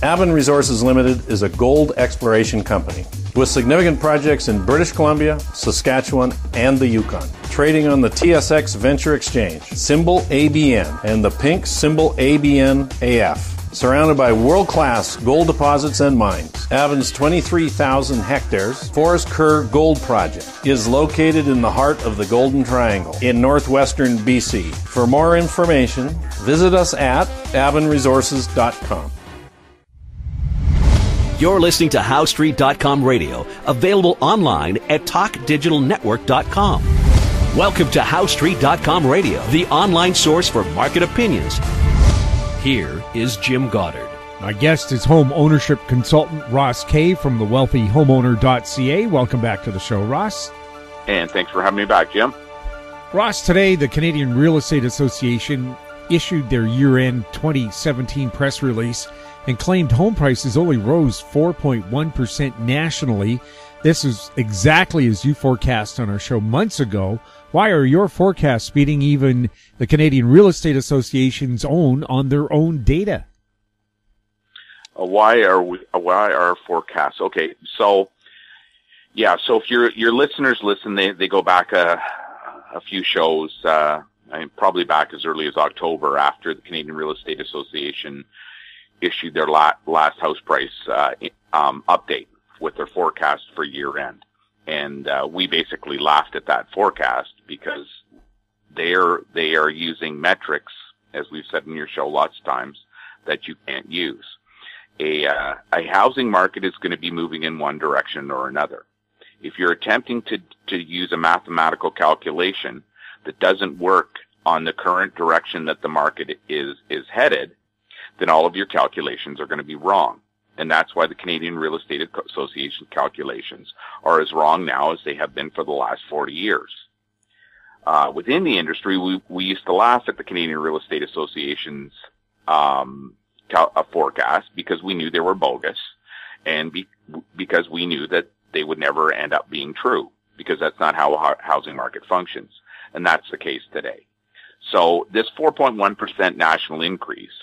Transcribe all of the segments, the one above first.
Avon Resources Limited is a gold exploration company with significant projects in British Columbia, Saskatchewan, and the Yukon. Trading on the TSX Venture Exchange, symbol ABN, and the pink symbol ABN-AF. Surrounded by world-class gold deposits and mines, Avon's 23,000 hectares Forest Kerr Gold Project is located in the heart of the Golden Triangle in northwestern BC. For more information, visit us at avonresources.com. You're listening to HowStreet.com radio, available online at TalkDigitalNetwork.com. Welcome to HowStreet.com radio, the online source for market opinions. Here is Jim Goddard. My guest is home ownership consultant Ross Kay from thewealthyhomeowner.ca. Welcome back to the show, Ross. And thanks for having me back, Jim. Ross, today the Canadian Real Estate Association issued their year-end 2017 press release and claimed home prices only rose 4.1% nationally. This is exactly as you forecast on our show months ago. Why are your forecasts beating even the Canadian Real Estate Association's own on their own data? Why are forecasts? Okay, so if your listeners listen, they go back a few shows, probably back as early as October after the Canadian Real Estate Association issued their last house price update with their forecast for year end. And we basically laughed at that forecast because they are using metrics, as we've said in your show lots of times, that you can't use. A housing market is going to be moving in one direction or another. If you're attempting to use a mathematical calculation that doesn't work on the current direction that the market is headed, then all of your calculations are going to be wrong. And that's why the Canadian Real Estate Association calculations are as wrong now as they have been for the last 40 years. Within the industry, we used to laugh at the Canadian Real Estate Association's forecast because we knew they were bogus, and because we knew that they would never end up being true, because that's not how a housing market functions. And that's the case today. So this 4.1% national increase,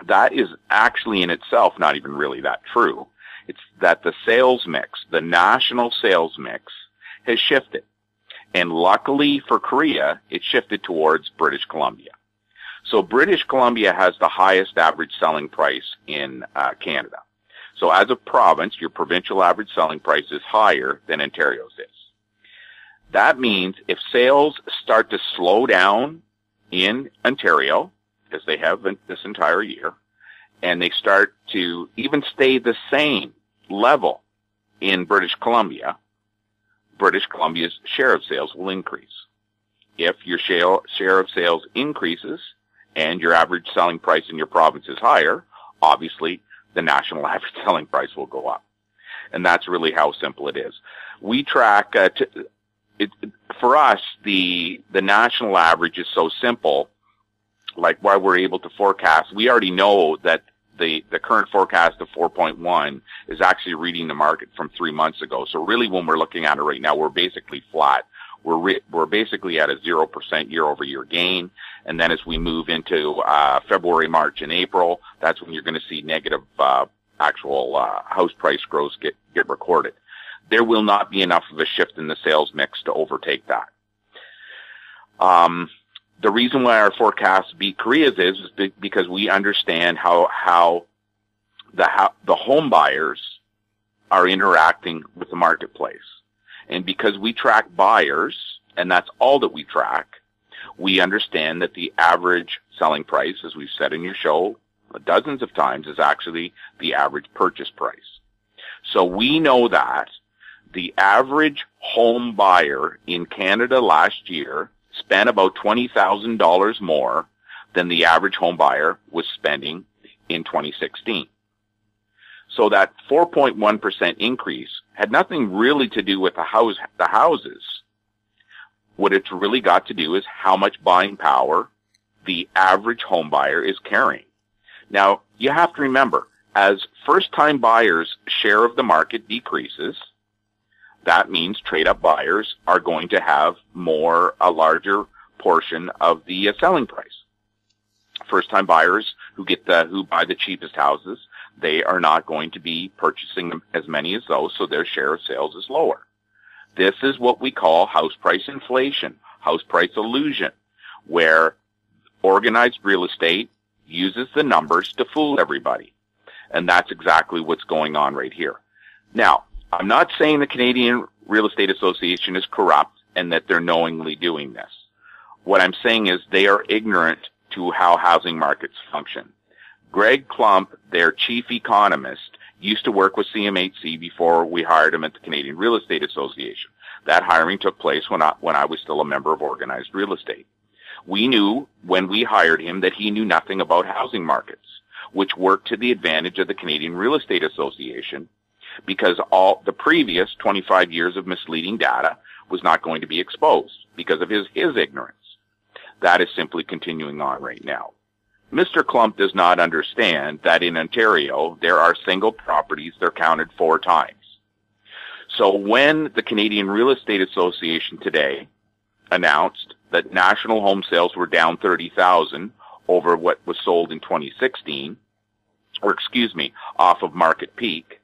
that is actually in itself not even really that true. It's that the sales mix, the national sales mix, has shifted. And luckily for Korea, it shifted towards British Columbia. So British Columbia has the highest average selling price in Canada. So as a province, your provincial average selling price is higher than Ontario's is. That means if sales start to slow down in Ontario, as they have been this entire year, and they start to even stay the same level in British Columbia's share of sales will increase. If your share of sales increases and your average selling price in your province is higher, obviously the national average selling price will go up. And that's really how simple it is. We track, for us, the national average is so simple, like why we're able to forecast. We already know that the current forecast of 4.1 is actually reading the market from 3 months ago. So really when we're looking at it right now, we're basically flat. We're basically at a 0% year-over-year gain. And then as we move into February, March, and April, that's when you're going to see negative actual house price growth get recorded. There will not be enough of a shift in the sales mix to overtake that. The reason why our forecasts beat Korea's is because we understand how the home buyers are interacting with the marketplace. And because we track buyers, and that's all that we track, we understand that the average selling price, as we've said in your show dozens of times, is actually the average purchase price. So we know that the average home buyer in Canada last year spent about $20,000 more than the average home buyer was spending in 2016. So that 4.1% increase had nothing really to do with the houses. What it's really got to do is how much buying power the average home buyer is carrying. Now, you have to remember, as first-time buyers' share of the market decreases, that means trade-up buyers are going to have a larger portion of the selling price. First-time buyers who buy the cheapest houses, they are not going to be purchasing as many as those, so their share of sales is lower. This is what we call house price inflation, house price illusion, where organized real estate uses the numbers to fool everybody. And that's exactly what's going on right here. Now, I'm not saying the Canadian Real Estate Association is corrupt and that they're knowingly doing this. What I'm saying is they are ignorant to how housing markets function. Greg Klump, their chief economist, used to work with CMHC before we hired him at the Canadian Real Estate Association. That hiring took place when I was still a member of organized real estate. We knew when we hired him that he knew nothing about housing markets, which worked to the advantage of the Canadian Real Estate Association, because all the previous 25 years of misleading data was not going to be exposed because of his ignorance. That is simply continuing on right now. Mr. Klump does not understand that in Ontario, there are single properties that are counted 4 times. So when the Canadian Real Estate Association today announced that national home sales were down 30,000 over what was sold in 2016, off of market peak,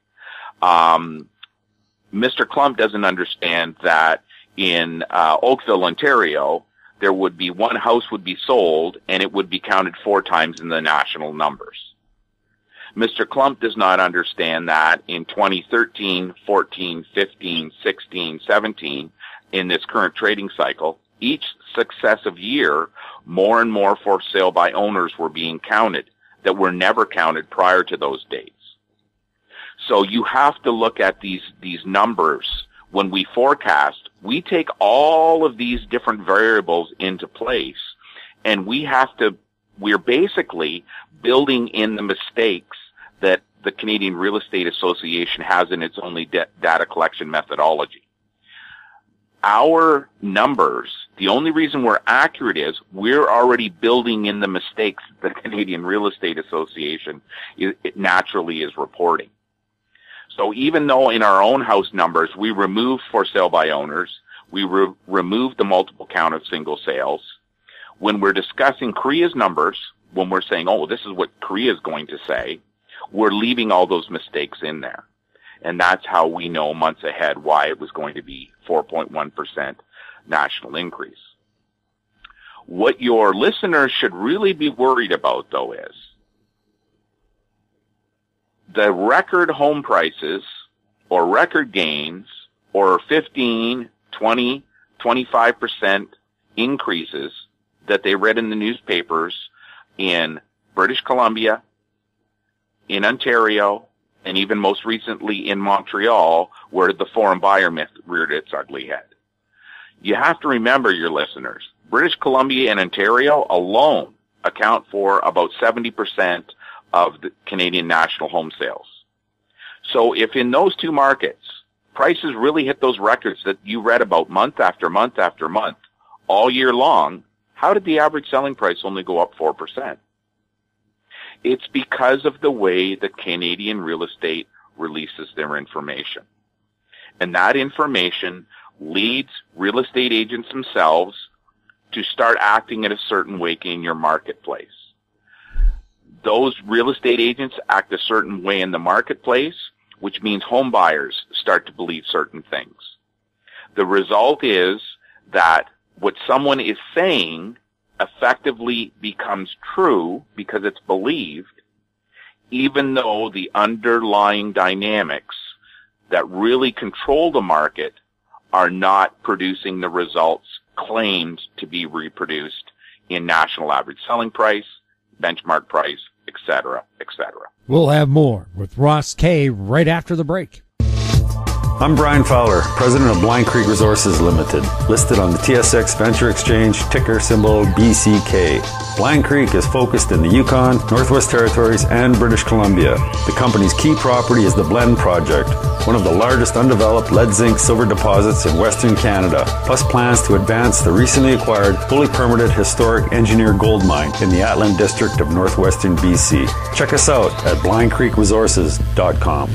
Mr. Klump doesn't understand that in Oakville, Ontario, there would be one house would be sold and it would be counted 4 times in the national numbers. Mr. Klump does not understand that in 2013, 14, 15, 16, 17, in this current trading cycle, each successive year, more and more for sale by owners were being counted that were never counted prior to those dates. So you have to look at these numbers. When we forecast, we take all of these different variables into place, and we're basically building in the mistakes that the Canadian Real Estate Association has in its only data collection methodology. Our numbers, the only reason we're accurate is we're already building in the mistakes the Canadian Real Estate Association it naturally is reporting. So even though in our own house numbers we remove for sale by owners, we remove the multiple count of single sales, when we're discussing CREA's numbers, when we're saying, oh, this is what CREA is going to say, we're leaving all those mistakes in there. And that's how we know months ahead why it was going to be 4.1% national increase. What your listeners should really be worried about, though, is the record home prices or record gains or 15, 20, 25% increases that they read in the newspapers in British Columbia, in Ontario, and even most recently in Montreal, where the foreign buyer myth reared its ugly head. You have to remember, your listeners, British Columbia and Ontario alone account for about 70% of the Canadian national home sales. So if in those 2 markets, prices really hit those records that you read about month after month after month, all year long, how did the average selling price only go up 4%? It's because of the way the Canadian real estate releases their information. And that information leads real estate agents themselves to start acting in a certain way in your marketplace. Those real estate agents act a certain way in the marketplace, which means home buyers start to believe certain things. The result is that what someone is saying effectively becomes true because it's believed, even though the underlying dynamics that really control the market are not producing the results claimed to be reproduced in national average selling price, benchmark price, etc., etc. We'll have more with Ross Kay right after the break. I'm Brian Fowler, president of Blind Creek Resources Limited, listed on the TSX Venture Exchange, ticker symbol BCK. Blind Creek is focused in the Yukon, Northwest Territories, and British Columbia. The company's key property is the Blend Project, one of the largest undeveloped lead zinc silver deposits in Western Canada, plus plans to advance the recently acquired, fully permitted historic engineer gold mine in the Atlan District of Northwestern BC. Check us out at blindcreekresources.com.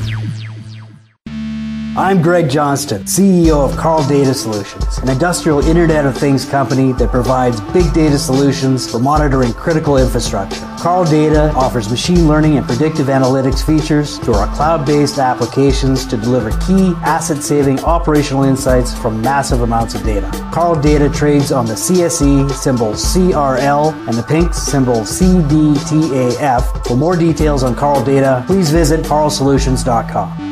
I'm Greg Johnston, CEO of Carl Data Solutions, an industrial Internet of Things company that provides big data solutions for monitoring critical infrastructure. Carl Data offers machine learning and predictive analytics features to our cloud-based applications to deliver key asset-saving operational insights from massive amounts of data. Carl Data trades on the CSE, symbol CRL, and the Pink, symbol CDTAF. For more details on Carl Data, please visit carlsolutions.com.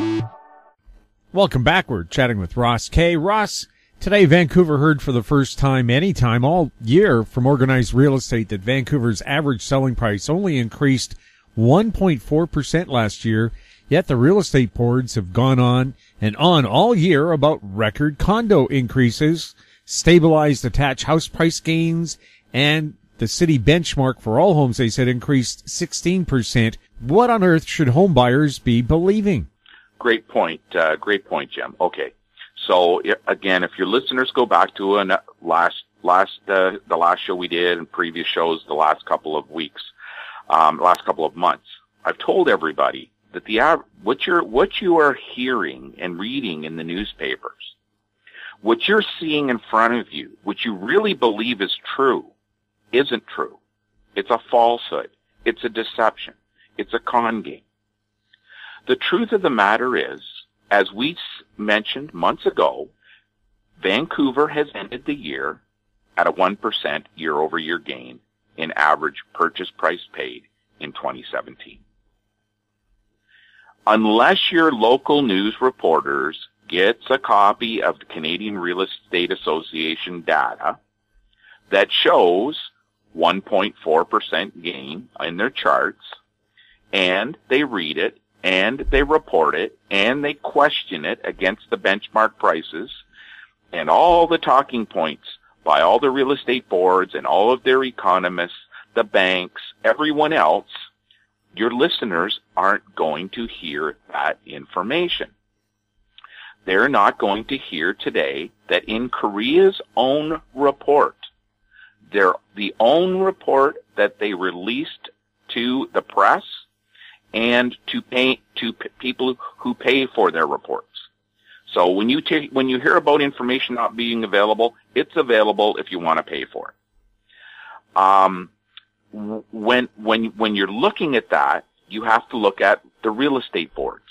Welcome back. We're chatting with Ross Kay. Ross, today Vancouver heard for the first time anytime all year from Organized Real Estate that Vancouver's average selling price only increased 1.4% last year, yet the real estate boards have gone on and on all year about record condo increases, stabilized attached house price gains, and the city benchmark for all homes, they said, increased 16%. What on earth should home buyers be believing? Great point, Jim. Okay, so again, if your listeners go back to the last show we did and previous shows the last couple of weeks, last couple of months, I've told everybody that what you are hearing and reading in the newspapers, what you're seeing in front of you, what you really believe is true, isn't true. It's a falsehood. It's a deception. It's a con game. The truth of the matter is, as we mentioned months ago, Vancouver has ended the year at a 1% year-over-year gain in average purchase price paid in 2017. Unless your local news reporters gets a copy of the Canadian Real Estate Association data that shows 1.4% gain in their charts, and they read it, and they report it, and they question it against the benchmark prices and all the talking points by all the real estate boards and all of their economists, the banks, everyone else, your listeners aren't going to hear that information. They're not going to hear today that in Korea's own report, the own report that they released to the press and to people who pay for their reports. So when you hear about information not being available, it's available if you want to pay for it. When you're looking at that, you have to look at the real estate boards,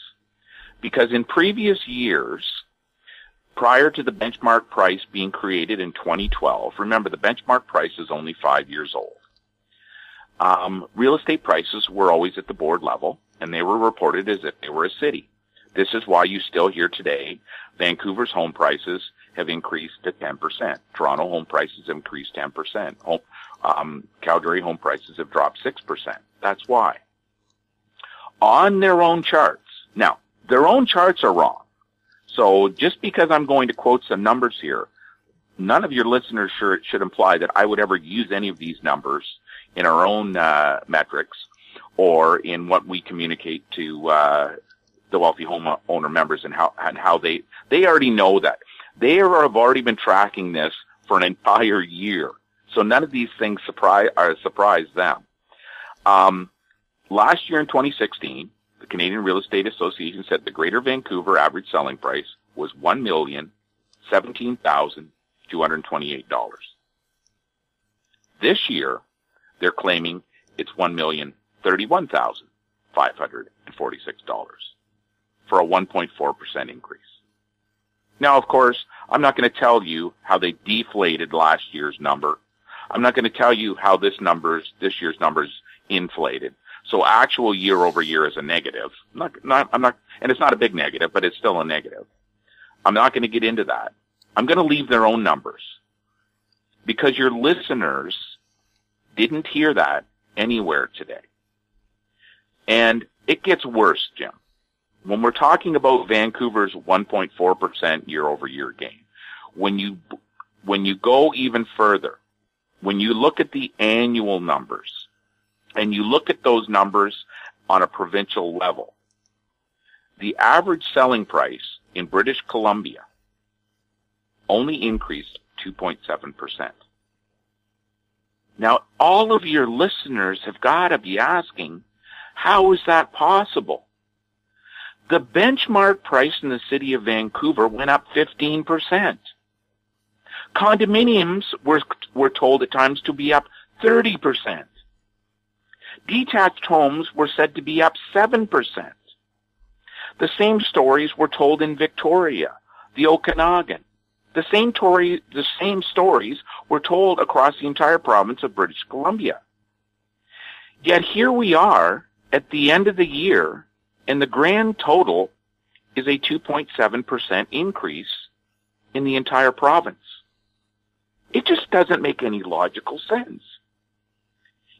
because in previous years, prior to the benchmark price being created in 2012, remember the benchmark price is only 5 years old. Real estate prices were always at the board level, and they were reported as if they were a city. This is why you still hear today Vancouver's home prices have increased to 10%. Toronto home prices have increased 10%. Calgary home prices have dropped 6%. That's why. On their own charts. Now, their own charts are wrong. So just because I'm going to quote some numbers here, none of your listeners should imply that I would ever use any of these numbers in our own metrics or in what we communicate to the wealthy homeowner members and how they already know that. They have already been tracking this for an entire year. So none of these things surprise them. Last year in 2016, the Canadian Real Estate Association said the Greater Vancouver average selling price was $1,017,228. This year, they're claiming it's $1,031,546 for a 1.4% increase. Now, of course, I'm not going to tell you how they deflated last year's number. I'm not going to tell you how this year's numbers inflated. So actual year over year is a negative. I'm not, and it's not a big negative, but it's still a negative. I'm not going to get into that. I'm going to leave their own numbers because your listeners didn't hear that anywhere today. And it gets worse, Jim. When we're talking about Vancouver's 1.4% year over year gain, when you go even further, when you look at the annual numbers, and you look at those numbers on a provincial level, the average selling price in British Columbia only increased 2.7%. Now, all of your listeners have got to be asking, how is that possible? The benchmark price in the city of Vancouver went up 15%. Condominiums were told at times to be up 30%. Detached homes were said to be up 7%. The same stories were told in Victoria, the Okanagan. The same stories were told across the entire province of British Columbia. Yet here we are at the end of the year, and the grand total is a 2.7% increase in the entire province. It just doesn't make any logical sense.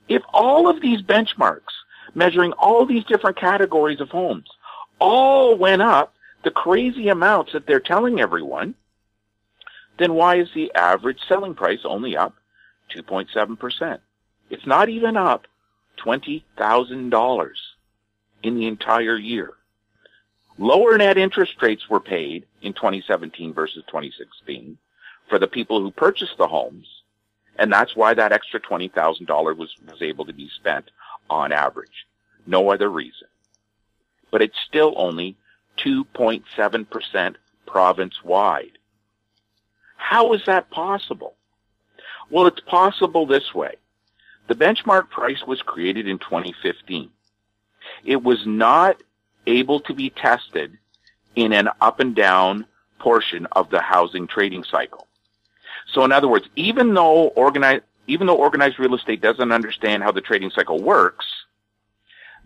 If all of these benchmarks, measuring all these different categories of homes, all went up the crazy amounts that they're telling everyone, then why is the average selling price only up 2.7%? It's not even up $20,000 in the entire year. Lower net interest rates were paid in 2017 versus 2016 for the people who purchased the homes, and that's why that extra $20,000 was able to be spent on average. No other reason. But it's still only 2.7% province-wide. How is that possible? Well, it's possible this way. The benchmark price was created in 2015. It was not able to be tested in an up and down portion of the housing trading cycle. So in other words, even though organized real estate doesn't understand how the trading cycle works,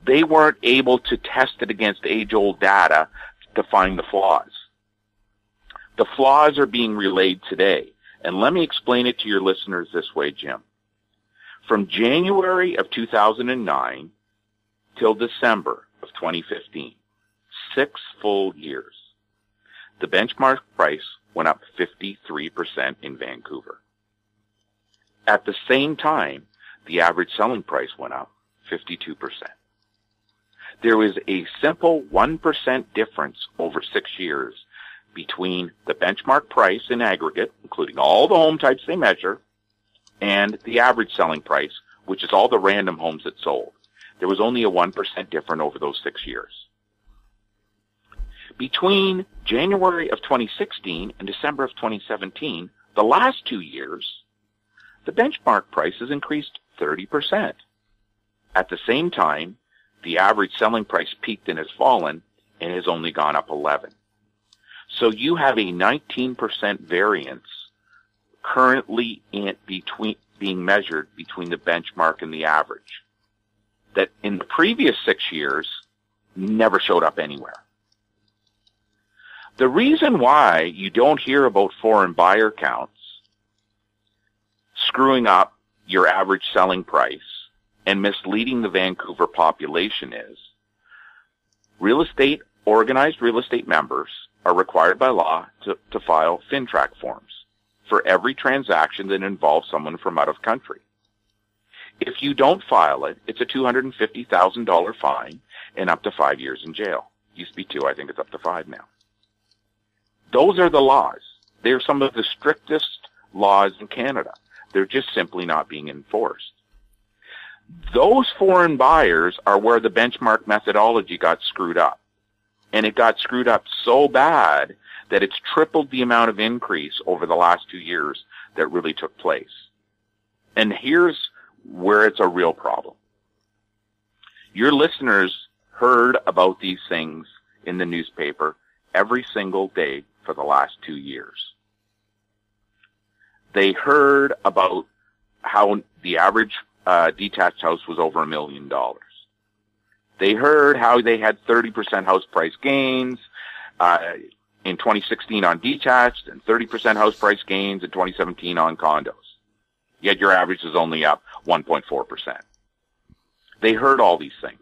they weren't able to test it against age-old data to find the flaws. The flaws are being relayed today. And let me explain it to your listeners this way, Jim. From January of 2009 till December of 2015, 6 full years, the benchmark price went up 53% in Vancouver. At the same time, the average selling price went up 52%. There was a simple 1% difference over 6 years between the benchmark price in aggregate, including all the home types they measure, and the average selling price, which is all the random homes that sold. There was only a 1% difference over those 6 years. Between January of 2016 and December of 2017, the last 2 years, the benchmark price has increased 30%. At the same time, the average selling price peaked and has fallen and has only gone up 11. So you have a 19% variance currently being measured between the benchmark and the average that in the previous 6 years never showed up anywhere. The reason why you don't hear about foreign buyer counts screwing up your average selling price and misleading the Vancouver population is organized real estate members are required by law to file FINTRAC forms for every transaction that involves someone from out of country. If you don't file it, it's a $250,000 fine and up to 5 years in jail. Used to be 2, I think it's up to 5 now. Those are the laws. They're some of the strictest laws in Canada. They're just simply not being enforced. Those foreign buyers are where the benchmark methodology got screwed up. And it got screwed up so bad that it's tripled the amount of increase over the last 2 years that really took place. And here's where it's a real problem. Your listeners heard about these things in the newspaper every single day for the last 2 years. They heard about how the average detached house was over $1 million. They heard how they had 30% house price gains in 2016 on detached and 30% house price gains in 2017 on condos. Yet your average is only up 1.4%. They heard all these things.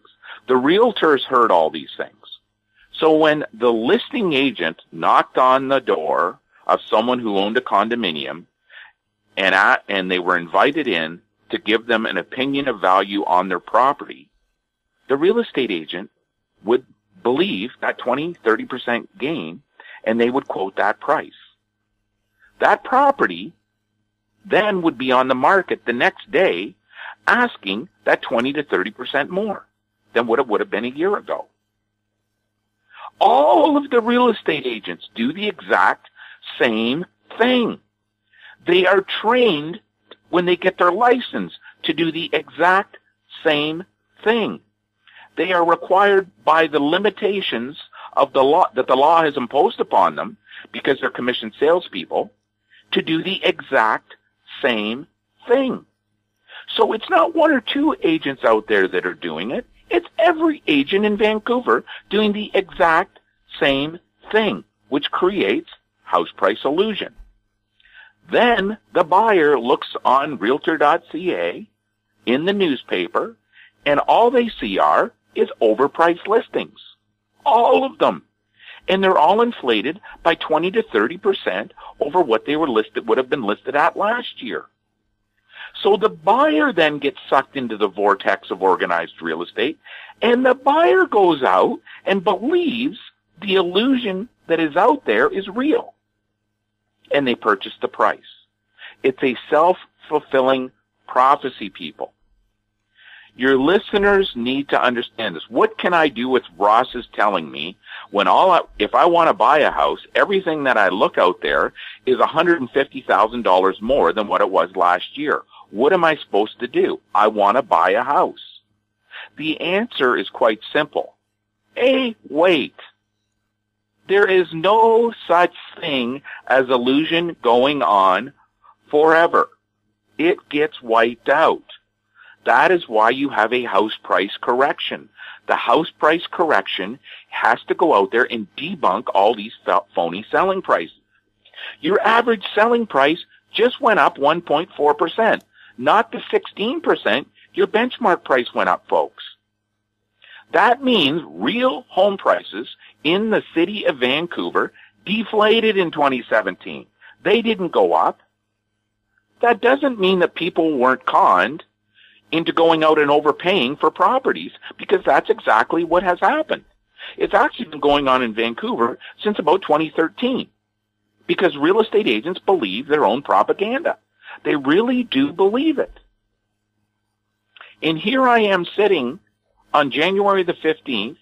The realtors heard all these things. So when the listing agent knocked on the door of someone who owned a condominium and they were invited in to give them an opinion of value on their property, the real estate agent would believe that 20-30% gain, and they would quote that price. That property then would be on the market the next day asking that 20 to 30% more than what it would have been a year ago. All of the real estate agents do the exact same thing. They are trained when they get their license to do the exact same thing. They are required by the limitations of the law that the law has imposed upon them, because they're commissioned salespeople, to do the exact same thing. So it's not one or two agents out there that are doing it. It's every agent in Vancouver doing the exact same thing, which creates house price illusion. Then the buyer looks on Realtor.ca, in the newspaper, and all they see is overpriced listings. All of them. And they're all inflated by 20 to 30% over what they would have been listed at last year. So the buyer then gets sucked into the vortex of organized real estate, and the buyer goes out and believes the illusion that is out there is real. And they purchase the price. It's a self-fulfilling prophecy, people. Your listeners need to understand this. What can I do with Ross is telling me when if I want to buy a house, everything that I look out there is $150,000 more than what it was last year? What am I supposed to do? I want to buy a house. The answer is quite simple. Wait. There is no such thing as illusion going on forever. It gets wiped out. That is why you have a house price correction. The house price correction has to go out there and debunk all these phony selling prices. Your average selling price just went up 1.4%, not the 16% your benchmark price went up, folks. That means real home prices in the city of Vancouver deflated in 2017. They didn't go up. That doesn't mean that people weren't conned into going out and overpaying for properties, because that's exactly what has happened. It's actually been going on in Vancouver since about 2013, because real estate agents believe their own propaganda. They really do believe it. And here I am sitting on January the 15th,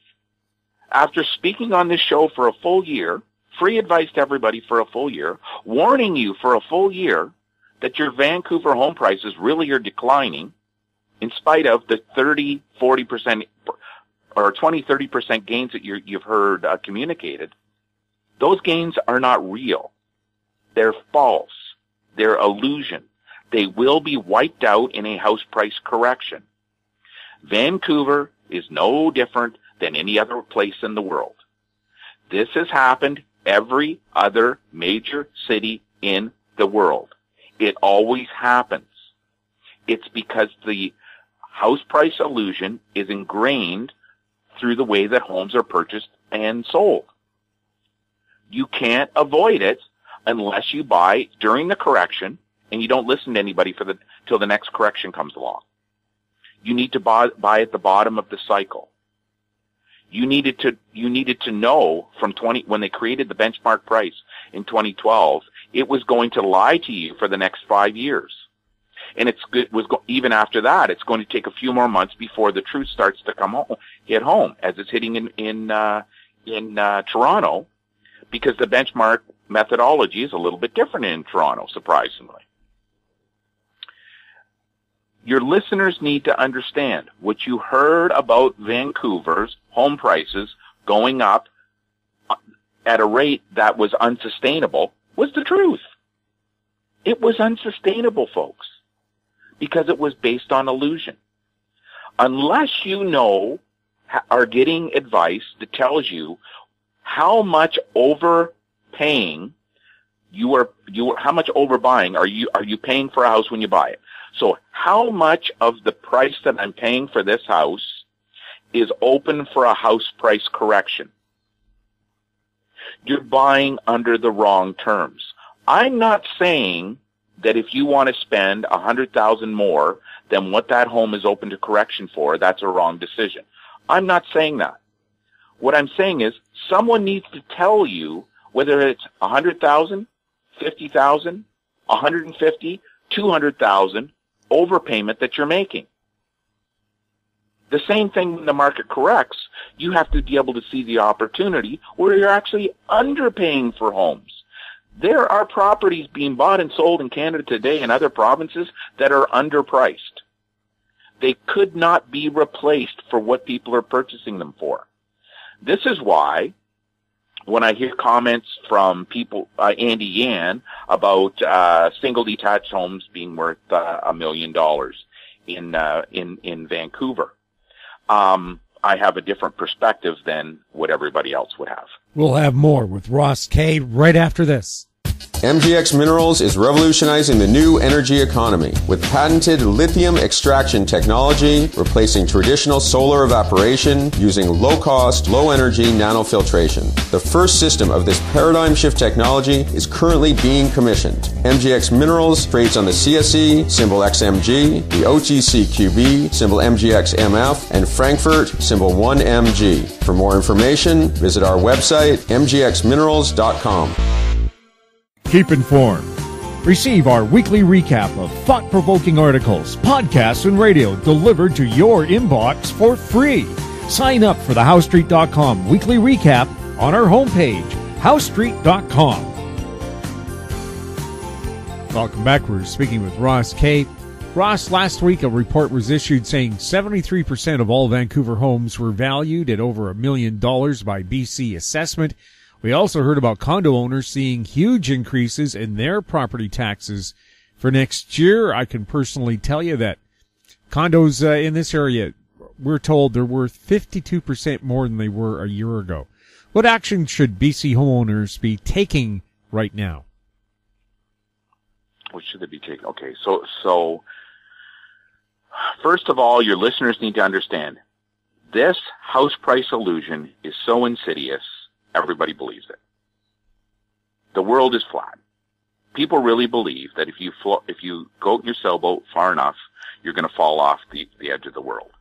after speaking on this show for a full year, free advice to everybody for a full year, warning you for a full year that your Vancouver home prices really are declining, in spite of the 30, 40% or 20, 30% gains that you've heard communicated. Those gains are not real. They're false. They're illusion. They will be wiped out in a house price correction. Vancouver is no different than any other place in the world. This has happened every other major city in the world. It always happens. It's because the house price illusion is ingrained through the way that homes are purchased and sold. You can't avoid it unless you buy during the correction and you don't listen to anybody till the next correction comes along. You need to buy at the bottom of the cycle. You needed to know when they created the benchmark price in 2012, it was going to lie to you for the next 5 years. And even after that, it's going to take a few more months before the truth starts to hit home, as it's hitting in Toronto, because the benchmark methodology is a little bit different in Toronto, surprisingly. Your listeners need to understand what you heard about Vancouver's home prices going up at a rate that was unsustainable was the truth. It was unsustainable, folks, because it was based on illusion. Unless you are getting advice that tells you how much overpaying how much overbuying are you paying for a house when you buy it? So how much of the price that I'm paying for this house is open for a house price correction? You're buying under the wrong terms. I'm not saying that if you want to spend $100,000 more than what that home is open to correction for, that's a wrong decision. I'm not saying that. What I'm saying is someone needs to tell you whether it's $100,000, $50,000, $150,000, $200,000 overpayment that you're making. The same thing when the market corrects, you have to be able to see the opportunity where you're actually underpaying for homes. There are properties being bought and sold in Canada today and other provinces that are underpriced. They could not be replaced for what people are purchasing them for. This is why when I hear comments from people, Andy Yan, about single detached homes being worth $1 million in Vancouver, I have a different perspective than what everybody else would have. We'll have more with Ross Kay right after this. MGX Minerals is revolutionizing the new energy economy with patented lithium extraction technology, replacing traditional solar evaporation using low-cost, low-energy nanofiltration. The first system of this paradigm shift technology is currently being commissioned. MGX Minerals trades on the CSE, symbol XMG, the OTCQB, symbol MGXMF, and Frankfurt, symbol 1MG. For more information, visit our website, mgxminerals.com. Keep informed. Receive our weekly recap of thought-provoking articles, podcasts, and radio delivered to your inbox for free. Sign up for the HowStreet.com weekly recap on our homepage, HowStreet.com. Welcome back. We're speaking with Ross Kay. Ross, last week a report was issued saying 73% of all Vancouver homes were valued at over $1 million by BC Assessment. We also heard about condo owners seeing huge increases in their property taxes for next year. I can personally tell you that condos in this area, we're told they're worth 52% more than they were a year ago. What action should BC homeowners be taking right now? What should they be taking? Okay, so first of all, your listeners need to understand this house price illusion is so insidious. Everybody believes it. The world is flat. People really believe that if you go in your sailboat far enough, you're going to fall off the edge of the world.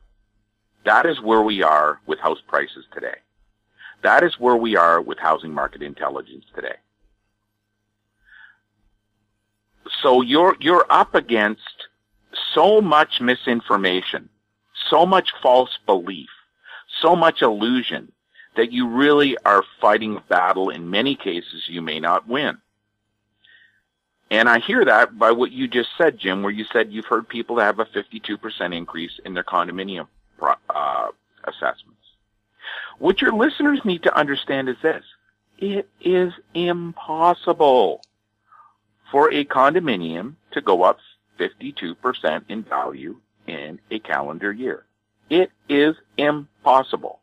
That is where we are with house prices today. That is where we are with housing market intelligence today. So you're up against so much misinformation, so much false belief, so much illusion, that you really are fighting a battle. In many cases you may not win. And I hear that by what you just said, Jim, where you said you've heard people that have a 52% increase in their condominium assessments. What your listeners need to understand is this. It is impossible for a condominium to go up 52% in value in a calendar year. It is impossible.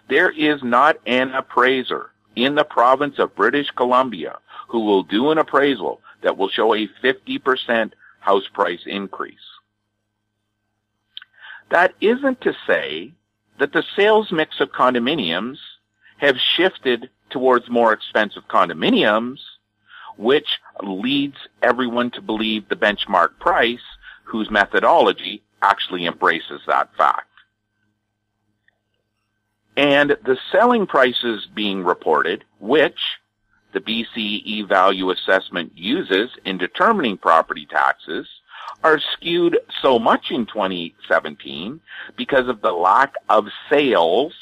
There is not an appraiser in the province of British Columbia who will do an appraisal that will show a 50% house price increase. That isn't to say that the sales mix of condominiums have shifted towards more expensive condominiums, which leads everyone to believe the benchmark price, whose methodology actually embraces that fact. And the selling prices being reported, which the BCE value assessment uses in determining property taxes, are skewed so much in 2017 because of the lack of sales,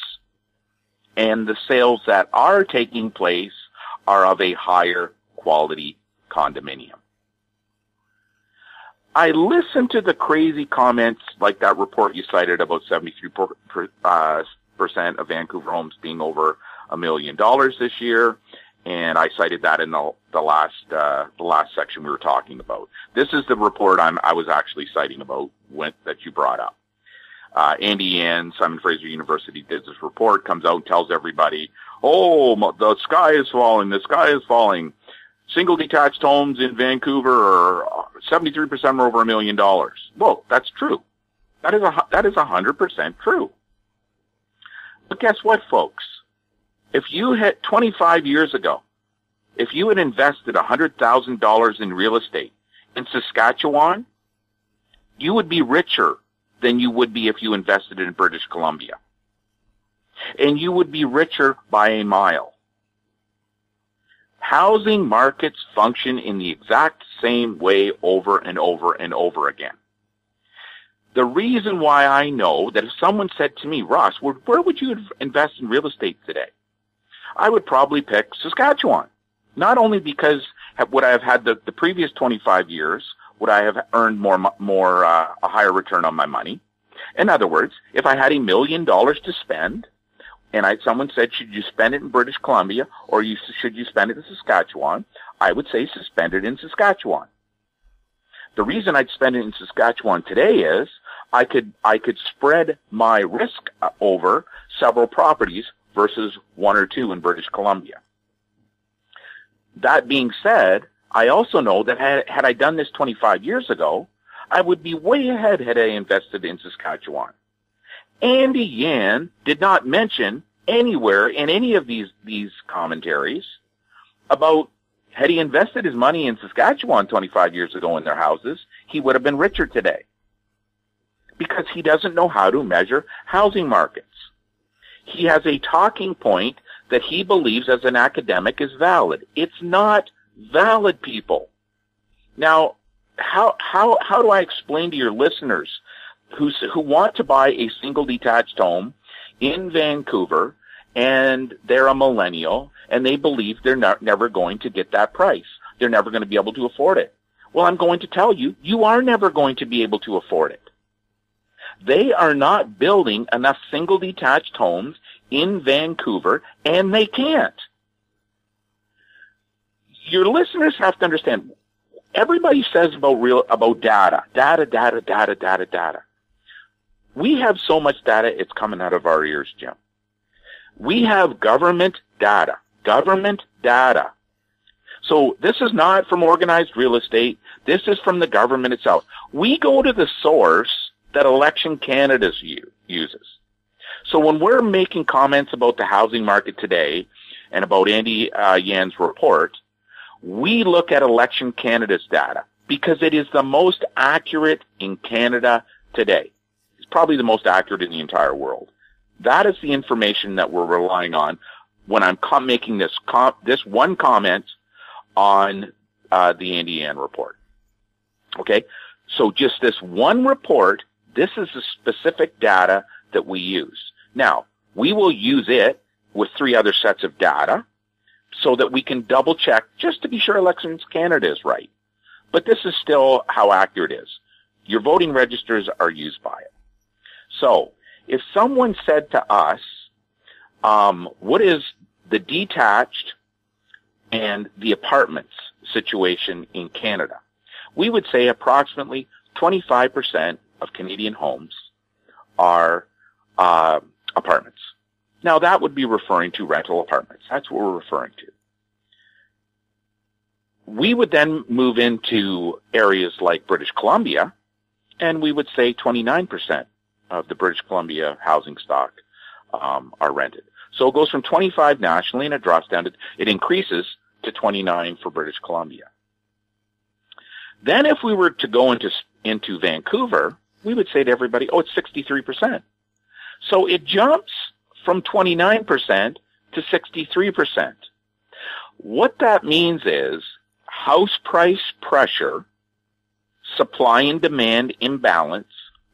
and the sales that are taking place are of a higher quality condominium. I listened to the crazy comments like that report you cited about 73% of Vancouver homes being over $1 million this year, and I cited that in the last section we were talking about. This is the report I was actually citing about that you brought up. Andy Yan, Simon Fraser University, did this report, comes out and tells everybody, oh, the sky is falling, the sky is falling. Single detached homes in Vancouver are 73% are over $1 million. Well, that's true. That is 100% true. But guess what, folks? If you had 25 years ago, if you had invested $100,000 in real estate in Saskatchewan, you would be richer than you would be if you invested in British Columbia. And you would be richer by a mile. Housing markets function in the exact same way over and over and over again. The reason why I know that if someone said to me, Ross, where would you invest in real estate today? I would probably pick Saskatchewan. Not only because would I have had the previous 25 years, would I have earned a higher return on my money? In other words, if I had $1 million to spend, and someone said, should you spend it in British Columbia or should you spend it in Saskatchewan? I would say spend it in Saskatchewan. The reason I'd spend it in Saskatchewan today is I could spread my risk over several properties versus one or two in British Columbia. That being said, I also know that had I done this 25 years ago, I would be way ahead had I invested in Saskatchewan. Andy Yan did not mention anywhere in any of these commentaries about had he invested his money in Saskatchewan 25 years ago in their houses, he would have been richer today. Because he doesn't know how to measure housing markets. He has a talking point that he believes as an academic is valid. It's not valid, people. Now, how do I explain to your listeners who want to buy a single detached home in Vancouver and they're a millennial and they believe they're never going to get that price? They're never going to be able to afford it. Well, I'm going to tell you, you are never going to be able to afford it. They are not building enough single detached homes in Vancouver, and they can't. Your listeners have to understand, everybody says about data. We have so much data, it's coming out of our ears, Jim. We have government data. So this is not from organized real estate. This is from the government itself. We go to the source that Election Canada uses. So when we're making comments about the housing market today and about Andy Yan's report, we look at Election Canada's data because it is the most accurate in Canada today. It's probably the most accurate in the entire world. That is the information that we're relying on when I'm making this one comment on the Andy Yan report. Okay? So just this one report, this is the specific data that we use. Now, we will use it with 3 other sets of data so that we can double check just to be sure Elections Canada is right. But this is still how accurate it is. Your voting registers are used by it. So, if someone said to us, what is the detached and the apartments situation in Canada? We would say approximately 25% of Canadian homes are apartments. Now, that would be referring to rental apartments. That's what we're referring to. We would then move into areas like British Columbia, and we would say 29% of the British Columbia housing stock are rented. So it goes from 25 nationally, and it drops down it increases to 29 for British Columbia. Then if we were to go into Vancouver, we would say to everybody, it's 63%. So it jumps from 29% to 63%. What that means is house price pressure, supply and demand imbalance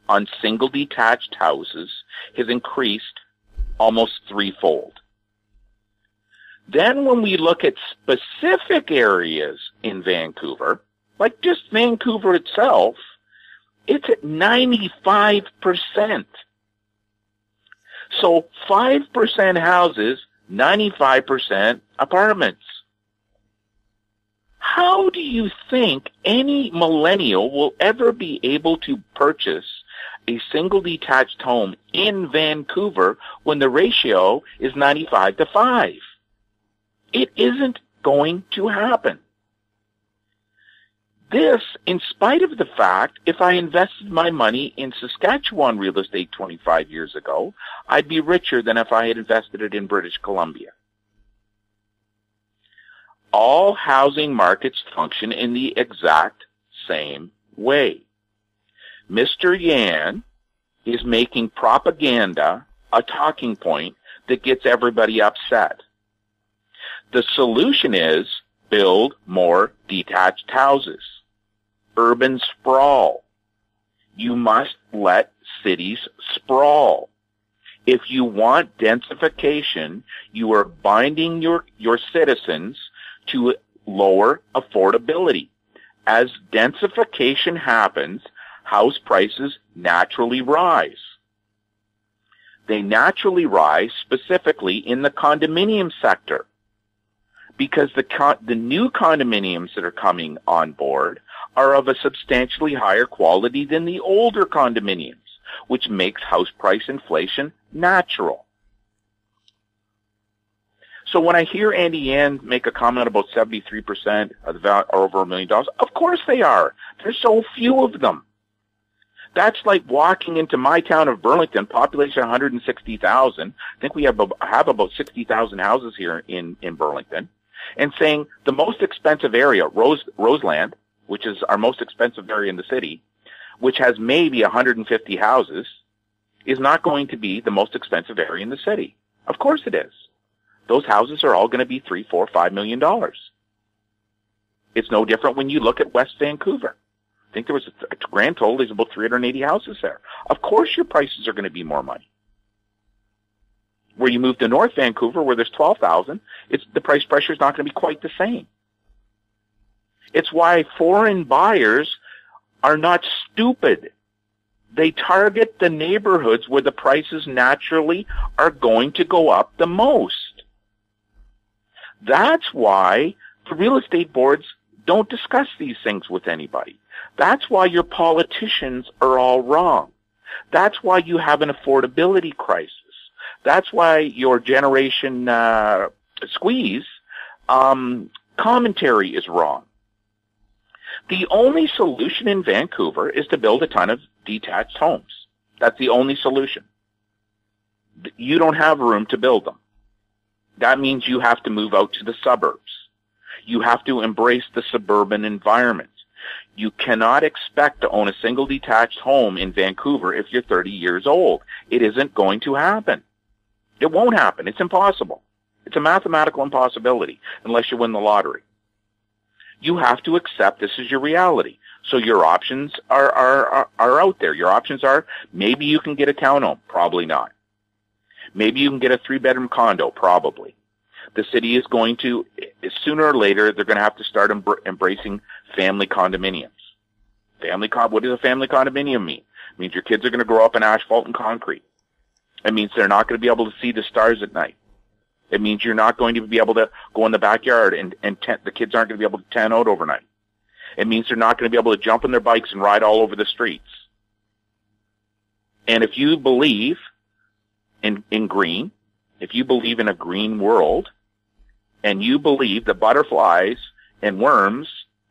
on single detached houses has increased almost 3-fold. Then when we look at specific areas in Vancouver, like just Vancouver itself, it's at 95%. So 5% houses, 95% apartments. How do you think any millennial will ever be able to purchase a single detached home in Vancouver when the ratio is 95-5? It isn't going to happen. This, in spite of the fact, if I invested my money in Saskatchewan real estate 25 years ago, I'd be richer than if I had invested it in British Columbia. All housing markets function in the exact same way. Mr. Yan is making propaganda a talking point that gets everybody upset. The solution is build more detached houses. Urban sprawl. You must let cities sprawl. If you want densification, you are binding your citizens to lower affordability. As densification happens, house prices naturally rise. They naturally rise specifically in the condominium sector because the new condominiums that are coming on board are of a substantially higher quality than the older condominiums, which makes house price inflation natural. So when I hear Andy Yan make a comment about 73% of the value are over $1 million, of course they are. There's so few of them. That's like walking into my town of Burlington, population 160,000. I think we have about 60,000 houses here in Burlington, and saying the most expensive area, Roseland, which is our most expensive area in the city, which has maybe 150 houses, is not going to be the most expensive area in the city. Of course it is. Those houses are all going to be $3, $4, $5 million. It's no different when you look at West Vancouver. I think there was a grand total, there's about 380 houses there. Of course your prices are going to be more money. Where you move to North Vancouver, where there's 12,000, the price pressure is not going to be quite the same. It's why foreign buyers are not stupid. They target the neighborhoods where the prices naturally are going to go up the most. That's why the real estate boards don't discuss these things with anybody. That's why your politicians are all wrong. That's why you have an affordability crisis. That's why your generation squeeze commentary is wrong. The only solution in Vancouver is to build a ton of detached homes. That's the only solution. You don't have room to build them. That means you have to move out to the suburbs. You have to embrace the suburban environment. You cannot expect to own a single detached home in Vancouver if you're 30 years old. It isn't going to happen. It won't happen. It's impossible. It's a mathematical impossibility unless you win the lottery. You have to accept this is your reality. So your options are out there. Your options are maybe you can get a townhome. Probably not. Maybe you can get a 3-bedroom condo. Probably. The city is going to, sooner or later, they're going to have to start embracing family condominiums. What does a family condominium mean? It means your kids are going to grow up in asphalt and concrete. It means they're not going to be able to see the stars at night. It means you're not going to be able to go in the backyard and the kids aren't going to be able to tan out overnight. It means they're not going to be able to jump on their bikes and ride all over the streets. And if you believe in green, if you believe in a green world, and you believe that butterflies and worms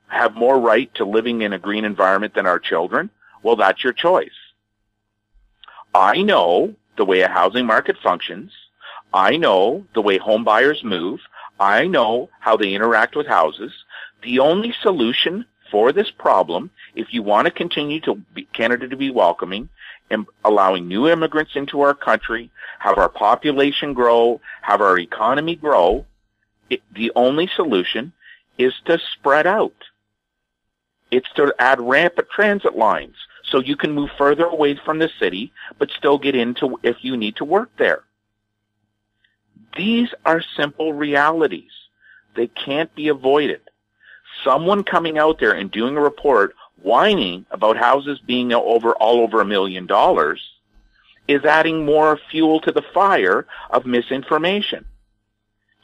have more right to living in a green environment than our children, well, that's your choice. I know the way a housing market functions. I know the way home buyers move. I know how they interact with houses. The only solution for this problem, if you want to continue to Canada to be welcoming and allowing new immigrants into our country, have our population grow, have our economy grow, the only solution is to spread out. It's to add rapid transit lines so you can move further away from the city but still get into if you need to work there. These are simple realities. They can't be avoided. Someone coming out there and doing a report whining about houses being all over $1 million is adding more fuel to the fire of misinformation.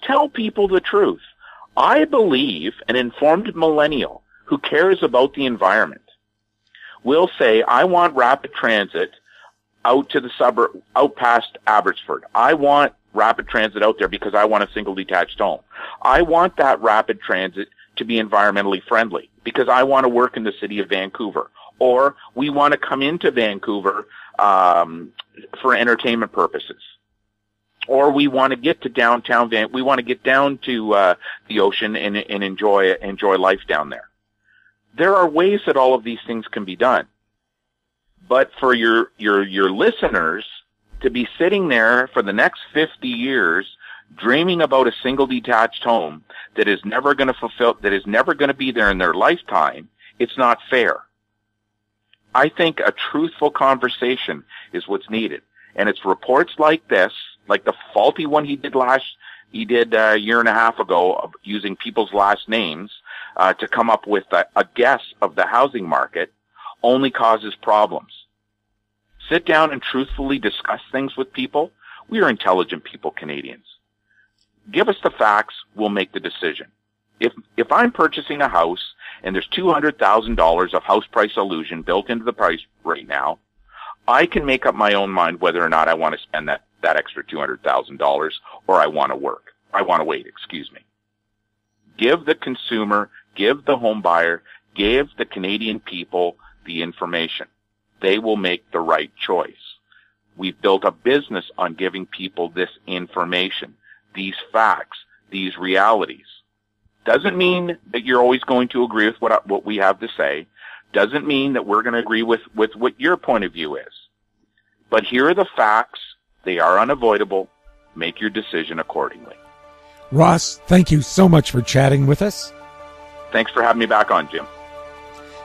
Tell people the truth. I believe an informed millennial who cares about the environment will say, I want rapid transit out to the suburb, out past Abbotsford. I want rapid transit out there because I want a single detached home. I want that rapid transit to be environmentally friendly because I want to work in the city of Vancouver. Or we want to come into Vancouver for entertainment purposes. Or we want to get to downtown we want to get down to the ocean and enjoy life down there. There are ways that all of these things can be done. But for your listeners to be sitting there for the next 50 years dreaming about a single detached home that is never going to be there in their lifetime, it's not fair. I think a truthful conversation is what's needed. And it's reports like this, like the faulty one he did a year and a half ago of using people's last names to come up with a guess of the housing market, only causes problems. Sit down and truthfully discuss things with people. We are intelligent people, Canadians. Give us the facts, we'll make the decision. If I'm purchasing a house and there's $200,000 of house price illusion built into the price right now, I can make up my own mind whether or not I want to spend that extra $200,000 or I want to wait, excuse me. Give the consumer, give the home buyer, give the Canadian people the information. They will make the right choice. We've built a business on giving people this information, these facts, these realities. Doesn't mean that you're always going to agree with what we have to say. Doesn't mean that we're going to agree with what your point of view is. But here are the facts. They are unavoidable. Make your decision accordingly. Ross, thank you so much for chatting with us. Thanks for having me back on, Jim.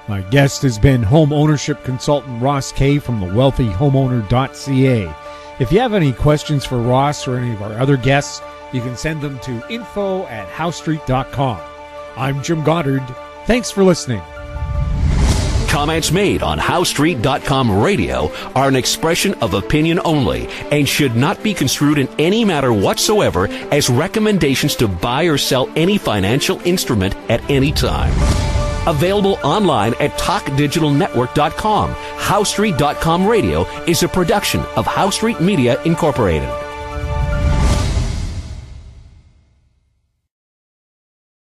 My guest has been home ownership consultant Ross Kay from thewealthyhomeowner.ca. If you have any questions for Ross or any of our other guests, you can send them to info@housestreet.com. I'm Jim Goddard. Thanks for listening. Comments made on HowStreet.com radio are an expression of opinion only and should not be construed in any matter whatsoever as recommendations to buy or sell any financial instrument at any time. Available online at TalkDigitalNetwork.com. HowStreet.com radio is a production of House Street Media Incorporated.